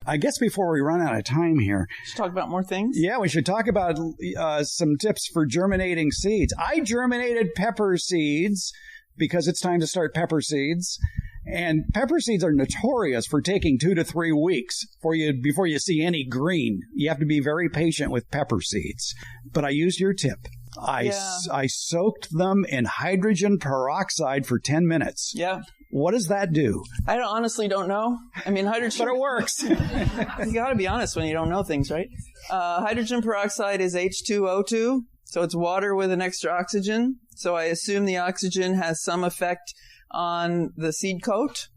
I guess before we run out of time here, Let's talk about more things. Yeah, we should talk about some tips for germinating seeds. I germinated pepper seeds because it's time to start pepper seeds. And pepper seeds are notorious for taking 2 to 3 weeks before you see any green. You have to be very patient with pepper seeds. But I used your tip. I soaked them in hydrogen peroxide for 10 minutes. Yeah. What does that do? I honestly don't know. I mean, hydrogen... But it works. You got to be honest when you don't know things, right? Hydrogen peroxide is H2O2, so it's water with an extra oxygen. So I assume the oxygen has some effect on the seed coat,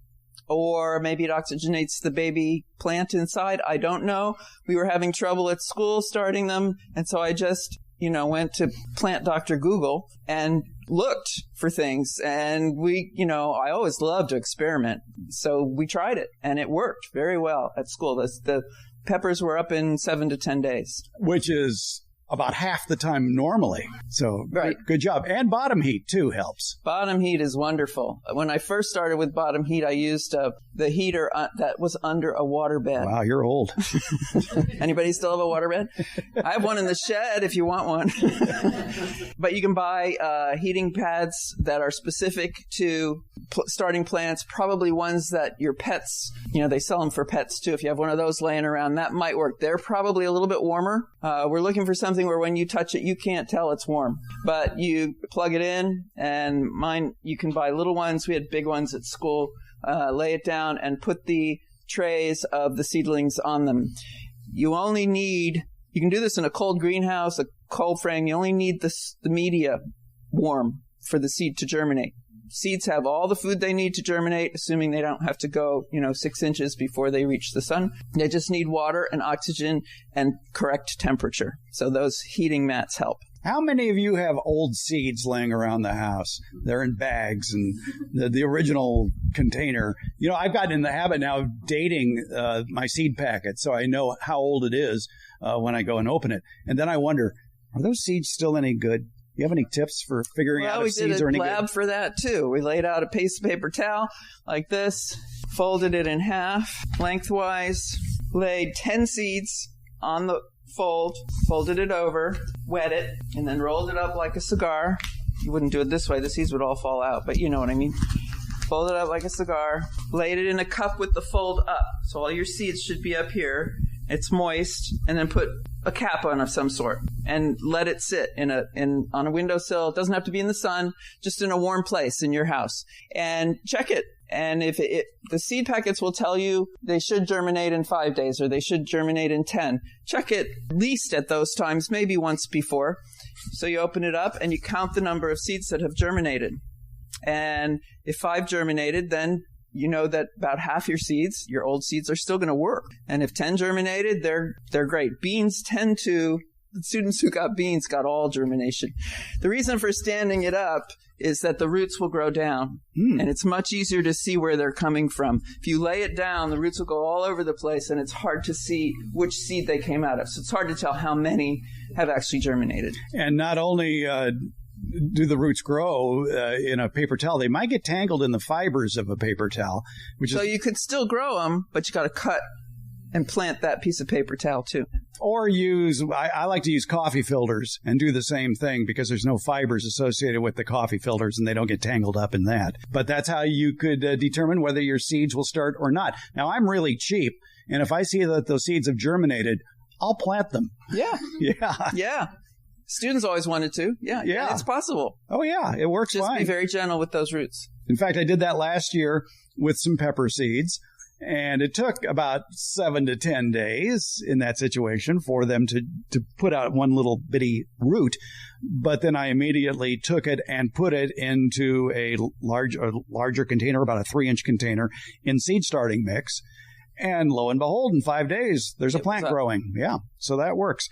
or maybe it oxygenates the baby plant inside. I don't know. We were having trouble at school starting them, and so I just, went to Plant Dr. Google and looked for things. And I always love to experiment. So we tried it, and it worked very well at school. The peppers were up in 7 to 10 days. Which is about half the time normally. So right. Good job. And bottom heat, too, helps. Bottom heat is wonderful. When I first started with bottom heat, I used the heater that was under a waterbed. Wow, you're old. Anybody still have a waterbed? I have one in the shed if you want one. But you can buy heating pads that are specific to starting plants, probably ones that your pets, they sell them for pets, too. If you have one of those laying around, that might work. They're probably a little bit warmer. We're looking for something where when you touch it, you can't tell it's warm. But you plug it in, and mine, you can buy little ones. We had big ones at school. Lay it down and put the trays of the seedlings on them. You can do this in a cold greenhouse, a cold frame. You only need the media warm for the seed to germinate. Seeds have all the food they need to germinate, assuming they don't have to go, 6 inches before they reach the sun. They just need water and oxygen and correct temperature. So those heating mats help. How many of you have old seeds laying around the house? They're in bags and the original container. I've gotten in the habit now of dating my seed packet, so I know how old it is when I go and open it. And then I wonder, are those seeds still any good? Do you have any tips for figuring out if seeds are any good? We did a lab for that, too. We laid out a piece of paper towel like this, folded it in half lengthwise, laid 10 seeds on the fold, folded it over, wet it, and then rolled it up like a cigar. You wouldn't do it this way. The seeds would all fall out, but you know what I mean. Fold it up like a cigar, laid it in a cup with the fold up. So all your seeds should be up here. It's moist, and then put a cap on of some sort and let it sit on a windowsill. It doesn't have to be in the sun, just in a warm place in your house. And check it. And if the seed packets will tell you they should germinate in 5 days or they should germinate in 10. Check it at least at those times, maybe once before. So you open it up and you count the number of seeds that have germinated. And if 5 germinated, then you know that about half your seeds, your old seeds, are still going to work. And if 10 germinated, they're great. Beans the students who got beans got all germination. The reason for standing it up is that the roots will grow down, and it's much easier to see where they're coming from. If you lay it down, the roots will go all over the place, and it's hard to see which seed they came out of. So it's hard to tell how many have actually germinated. And not only do the roots grow in a paper towel, they might get tangled in the fibers of a paper towel. So you could still grow them, but you got to cut and plant that piece of paper towel too. Or I like to use coffee filters and do the same thing because there's no fibers associated with the coffee filters and they don't get tangled up in that. But that's how you could determine whether your seeds will start or not. Now, I'm really cheap, and if I see that those seeds have germinated, I'll plant them. Yeah. Yeah. Students always wanted to. Yeah. It's possible. Oh, yeah. It works fine. Just be very gentle with those roots. In fact, I did that last year with some pepper seeds. And it took about 7 to 10 days in that situation for them to put out one little bitty root. But then I immediately took it and put it into a larger container, about a 3-inch container, in seed starting mix. And lo and behold, in 5 days, there's a plant growing. Yeah, so that works.